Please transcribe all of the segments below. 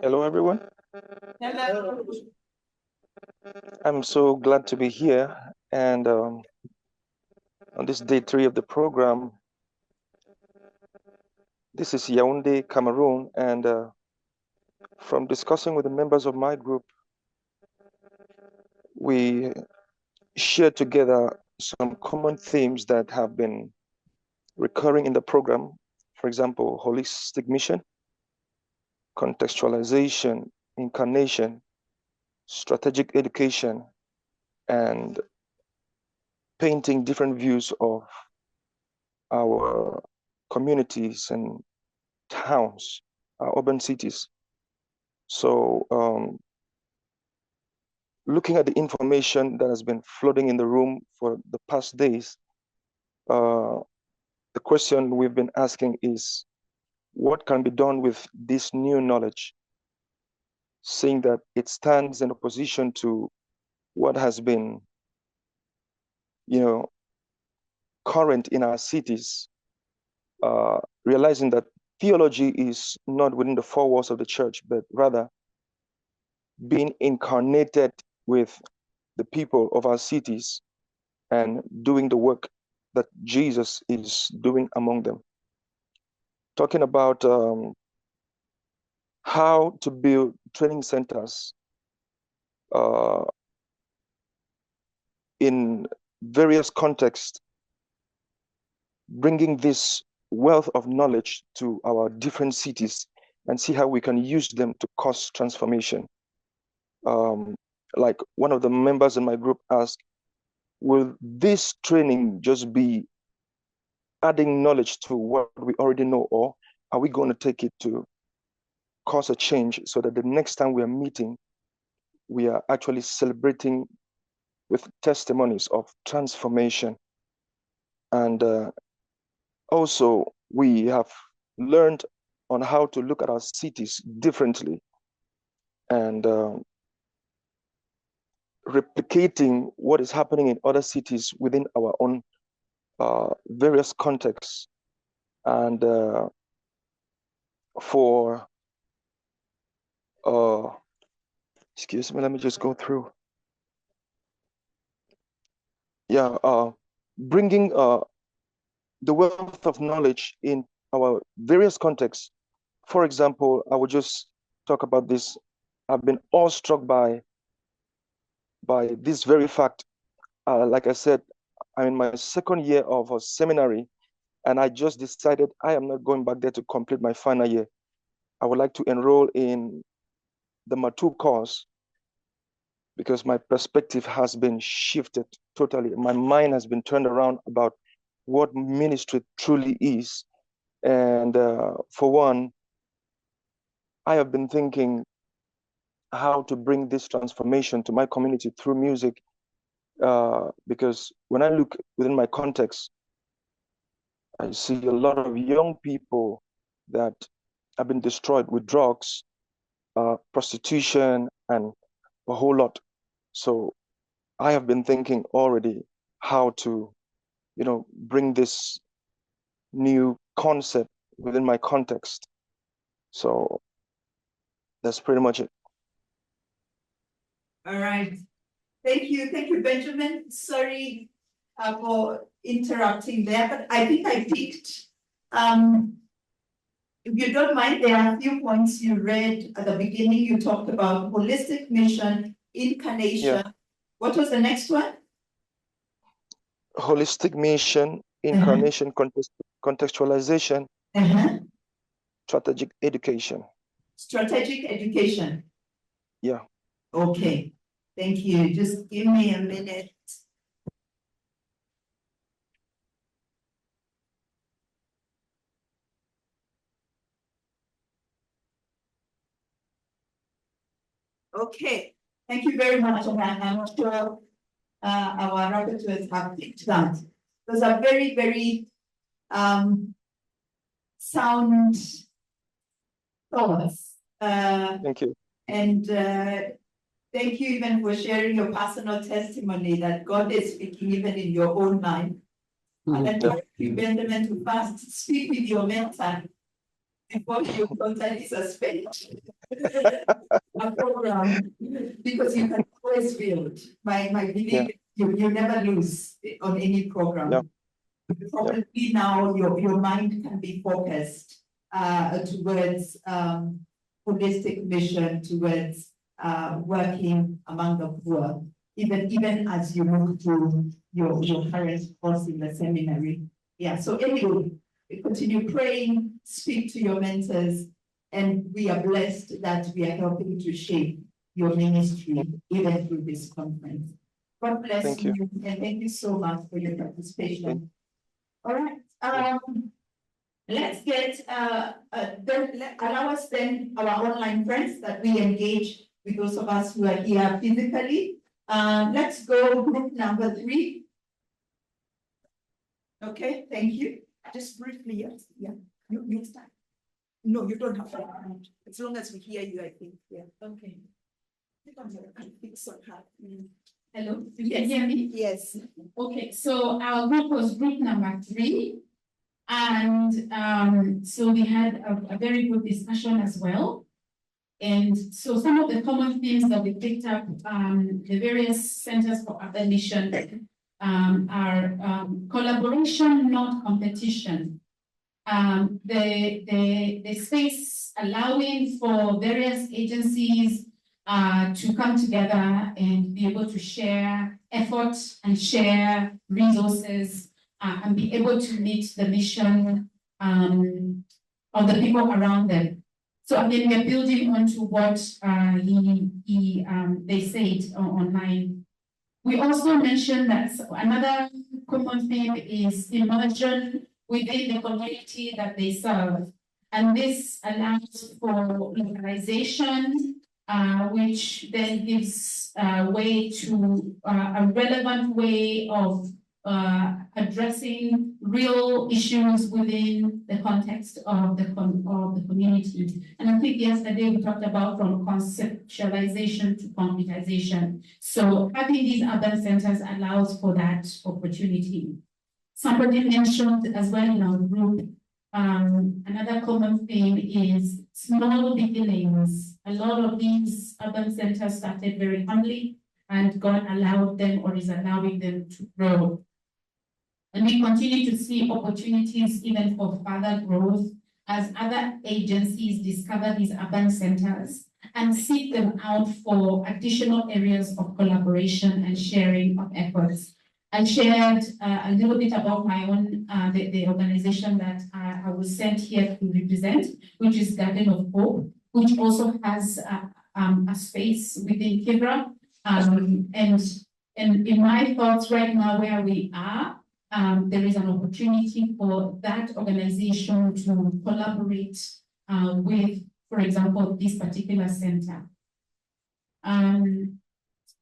Hello, everyone. Hello. I'm so glad to be here. And on this day 3 of the program, this is Yaoundé, Cameroon. And from discussing with the members of my group, we shared together some common themes that have been recurring in the program. For example, holistic mission, contextualization, incarnation, strategic education, and painting different views of our communities and towns, urban cities. So looking at the information that has been flooding in the room for the past days, the question we've been asking is, what can be done with this new knowledge, seeing that it stands in opposition to what has been, current in our cities, realizing that theology is not within the four walls of the church, but rather being incarnated with the people of our cities and doing the work that Jesus is doing among them. Talking about how to build training centers in various contexts, bringing this wealth of knowledge to our different cities and see how we can use them to cause transformation. Like one of the members in my group asked, will this training just be adding knowledge to what we already know, or are we going to take it to cause a change so that the next time we are meeting, we are actually celebrating with testimonies of transformation? And also, we have learned on how to look at our cities differently and replicating what is happening in other cities within our own various contexts. And excuse me, let me just go through. Yeah, bringing the wealth of knowledge in our various contexts. For example, I would just talk about this. I've been awestruck by this very fact. Like I said, I'm in my second year of a seminary, and I just decided I am not going back there to complete my final year. I would like to enroll in the Matu course because my perspective has been shifted totally. My mind has been turned around about what ministry truly is. And for one, I have been thinking how to bring this transformation to my community through music, because when I look within my context, I see a lot of young people that have been destroyed with drugs, prostitution, and a whole lot. So I have been thinking already how to, bring this new concept within my context. So that's pretty much it. All right. Thank you, Benjamin. Sorry for interrupting there, but I think I picked. If you don't mind, there are a few points you read at the beginning. You talked about holistic mission, incarnation. Yeah. What was the next one? Holistic mission, incarnation, contextualization, strategic education. Strategic education. Yeah. Okay. Thank you. Just give me a minute. Okay. Thank you very much. And I'm sure our rapporteurs have picked that. Those are very, very sound thoughts. Thank you. And thank you even for sharing your personal testimony that God is speaking even in your own mind. And I want you, Benjamin, to first speak with your mentor before you totally suspend. a program, because you can always build. My belief is you never lose on any program. Yeah. Probably now your mind can be focused towards holistic mission, towards working among the poor, even as you move through your current course in the seminary. Yeah, so anyway, we continue praying, speak to your mentors, and we are blessed that we are helping to shape your ministry even through this conference. God bless Thank you, you. and thank you so much for your participation. All right, let's get, allow us then, our online friends, that we engage with those of us who are here physically. Let's go group number 3. Okay, thank you. Just briefly, yes, yeah, you start. No, you don't have to, as long as we hear you, I think, yeah. Okay. Hello, you can hear me? Yes. Okay, so our group was group number 3. And so we had a very good discussion as well. And so some of the common themes that we picked up, the various centers for urban mission are collaboration, not competition. The space allowing for various agencies to come together and be able to share efforts and share resources and be able to meet the mission of the people around them. So again, we're building onto what they said online. We also mentioned that another common theme is immersion within the community that they serve. And this allows for localization, which then gives way to a relevant way of addressing real issues within the context of the community. And I think yesterday we talked about from conceptualization to concretization. So having these urban centers allows for that opportunity. Somebody mentioned as well in our group, another common theme is small beginnings. A lot of these urban centers started very humbly, and God allowed them or is allowing them to grow. And we continue to see opportunities even for further growth as other agencies discover these urban centers and seek them out for additional areas of collaboration and sharing of efforts. I shared a little bit about my own, the organization that I was sent here to represent, which is Garden of Hope, which also has a space within Kibra. And in my thoughts right now where we are, there is an opportunity for that organization to collaborate with, for example, this particular center.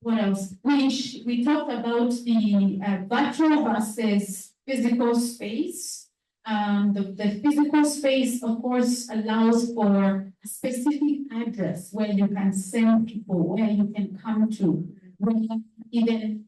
What else? We talked about the virtual versus physical space. The physical space, of course, allows for a specific address where you can send people, where you can come to, where even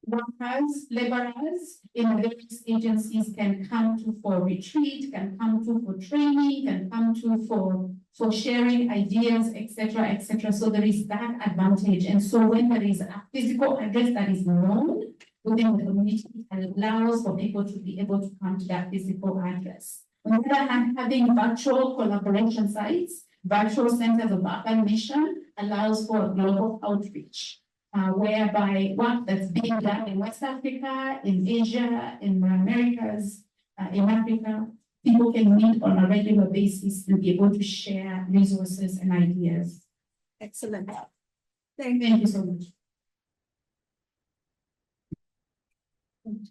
workers, laborers in various agencies can come to for retreat, can come to for training, can come to for sharing ideas, etc., etc. So there is that advantage. And so when there is a physical address that is known within the community, it allows for people to be able to come to that physical address. On the other hand, having virtual collaboration sites, virtual centers of urban mission allows for global outreach. Whereby work that's being done in West Africa, in Asia, in the Americas, in Africa, people can meet on a regular basis and be able to share resources and ideas. Excellent. Thank you so much.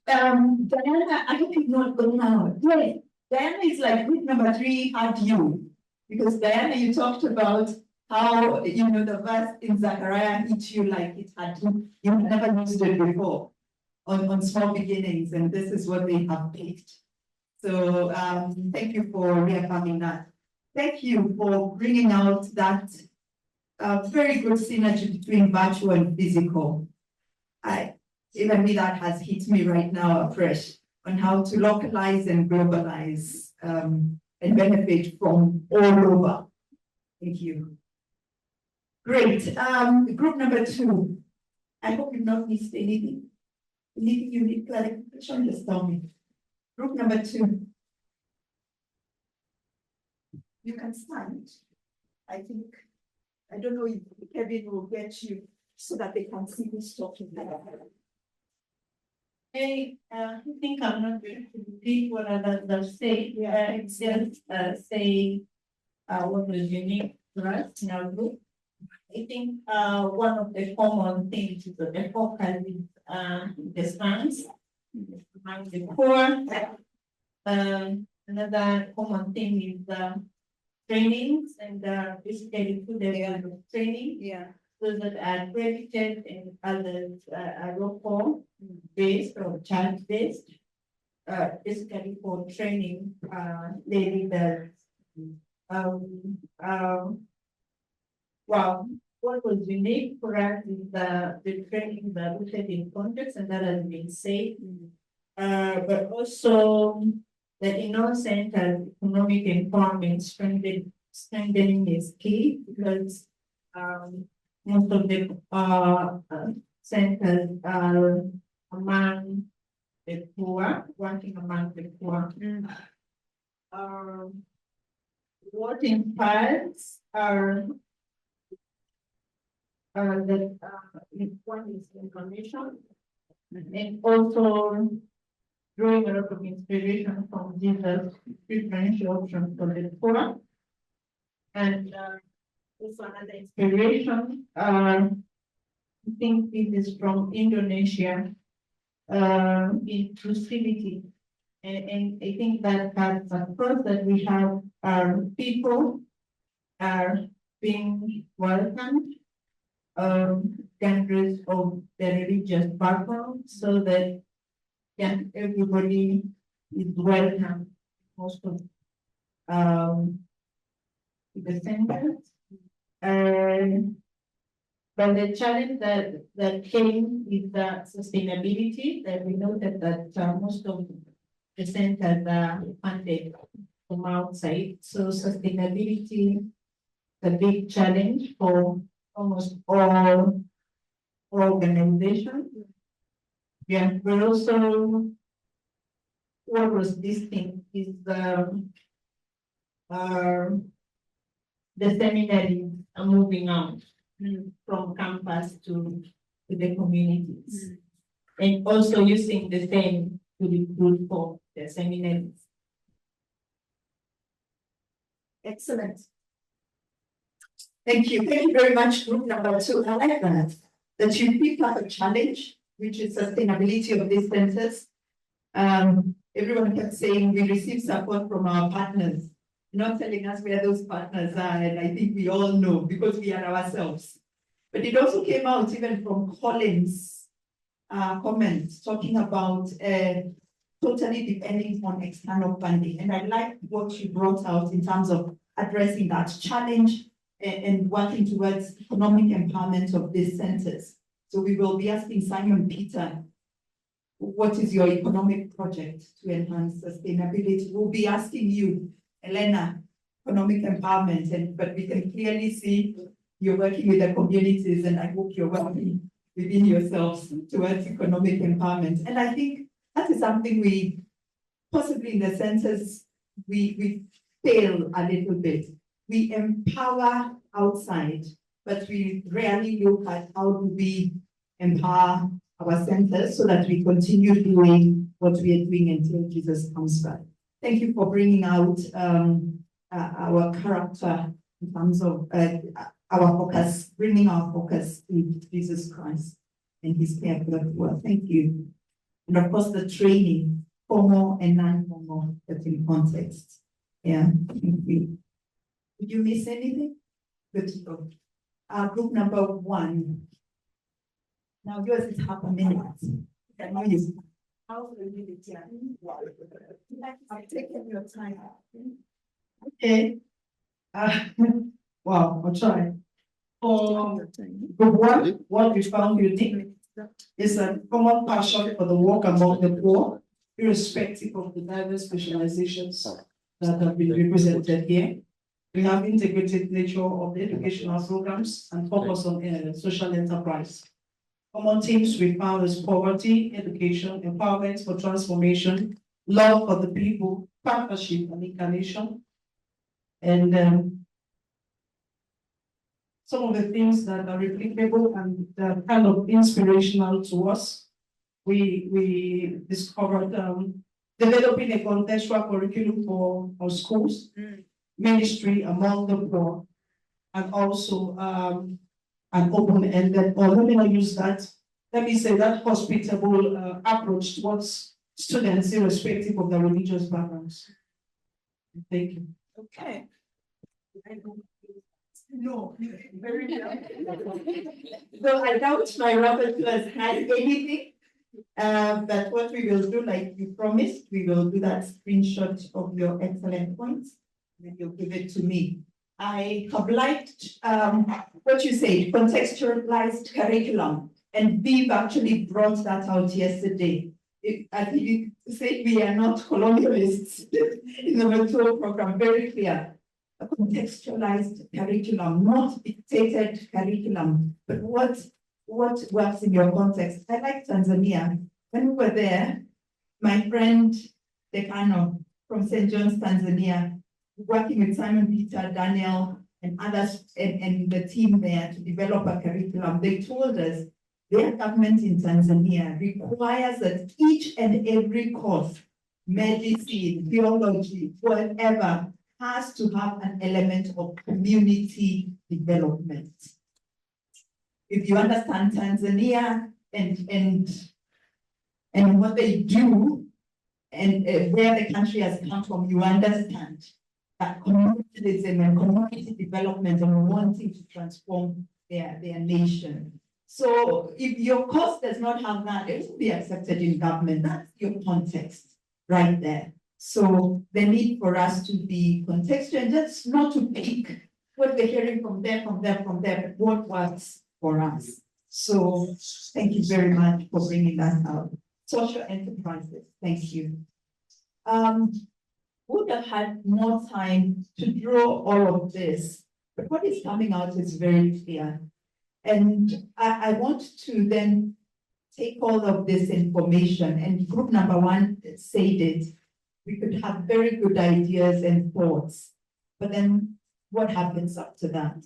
Diana, I hope you're not going out. Yeah, Diana is like group number 3 had you, because Diana, you talked about how, the verse in Zechariah hit you like it had you never used it before on small beginnings, and this is what they have picked. So thank you for reaffirming that. Thank you for bringing out that very good synergy between virtual and physical. Even me, that has hit me right now afresh on how to localize and globalize and benefit from all over. Thank you. Great. Group number 2. I hope you've not missed anything. Anything you need clarification, just tell me. Group number 2. You can stand. I think, I don't know if Kevin will get you so that they can see who's talking. I think I'm not going to repeat what others say. Yeah. It's just say what was unique to us in our group. I think one of the common things is that the focus is the stance among the poor. Another common thing is trainings and basically food development training. Yeah. Those that are accredited and others are local based or charge based. Basically for training leaders. Well, what was unique for us is the training that rooted in context, and that has been said. But also the in-all centers economic empowerment strengthening is key because most of the centers are among the poor, working among the poor. What inspires are that one is information and also drawing a lot of inspiration from Jesus' differential options for the poor. And also another inspiration, I think this is from Indonesia, inclusivity. And I think that has across that we have people are being welcomed, countries of the religious background, so that everybody is welcome. Most of the centers. But the challenge that came is the sustainability, that we noted that most of the centers are funded from outside. So sustainability is a big challenge for almost all organizations. Yeah, but also what was distinct is the seminaries are moving out from campus to the communities. And also using the same to recruit for the seminaries. Excellent. Thank you. Thank you very much, group number 2. I like that you picked up a challenge, which is sustainability of these centers. Everyone kept saying we receive support from our partners, not telling us where those partners are, and I think we all know because we are ourselves. But it also came out even from Colin's comments talking about totally depending on external funding. And I like what you brought out in terms of addressing that challenge and working towards economic empowerment of these centers. So we will be asking Simon Peter, what is your economic project to enhance sustainability? We'll be asking you, Elena, economic empowerment, but we can clearly see you're working with the communities, and I hope you're working within yourselves towards economic empowerment. And I think that is something we, possibly in the centers, we fail a little bit. We empower outside, but we rarely look at how do we empower our centers so that we continue doing what we are doing until Jesus comes back. Thank you for bringing out our character in terms of our focus, bringing our focus to Jesus Christ and his care for the poor. Thank you. And of course, the training, formal and non-formal, but in context. Yeah, thank you. Did you miss anything? Good to go. Group number 1. Now yours is half a minute. Can you use how will you be done? I've taken your time. Okay. Wow, I'll try. For group 1, what we found unique is a common passion for the work among the poor, irrespective of the diverse specializations that have been represented here. We have integrated nature of the educational programs and focus on social enterprise. Common themes we found is poverty, education, empowerment for transformation, love for the people, partnership and incarnation. And some of the things that are replicable and kind of inspirational to us, we discovered developing a contextual curriculum for our schools, ministry among the poor, and also an open-ended, or let me not use that, let me say that hospitable approach towards students irrespective of their religious backgrounds. Thank you. Okay. No, very well. So I doubt my rapporteurs had anything. But what we will do, like you promised, we will do that screenshot of your excellent points, and you'll give it to me. I have liked what you said, contextualized curriculum, and Viv actually brought that out yesterday. As you said, we are not colonialists in the virtual program, very clear. A contextualized curriculum, not dictated curriculum, but what works in your context. I like Tanzania. When we were there, my friend Decano from St. John's, Tanzania, working with Simon Peter, Daniel, and others, and the team there to develop a curriculum, they told us their government in Tanzania requires that each and every course, medicine, theology, whatever, has to have an element of community development. If you understand Tanzania and what they do and where the country has come from, you understand that communitalism and community development and wanting to transform their nation. So if your course does not have that, it will be accepted in government. That's your context right there. So the need for us to be contextual and just not to pick what we're hearing from there, but what works for us. So thank you very much for bringing that out. Social enterprises, thank you. Would have had more time to draw all of this, but what is coming out is very clear. And I want to then take all of this information, and group number one said it. We could have very good ideas and thoughts, but then what happens after that?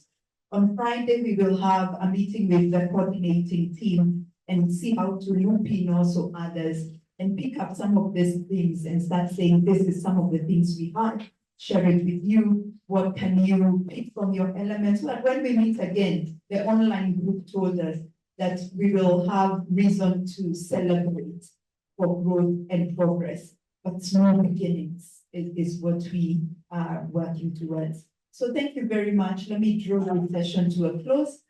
On Friday, we will have a meeting with the coordinating team and see how to loop in also others and pick up some of these things and start saying, this is some of the things we had, share it with you. What can you pick from your elements? So that when we meet again, the online group told us that we will have reason to celebrate for growth and progress. But small beginnings is what we are working towards. So thank you very much. Let me draw the session to a close.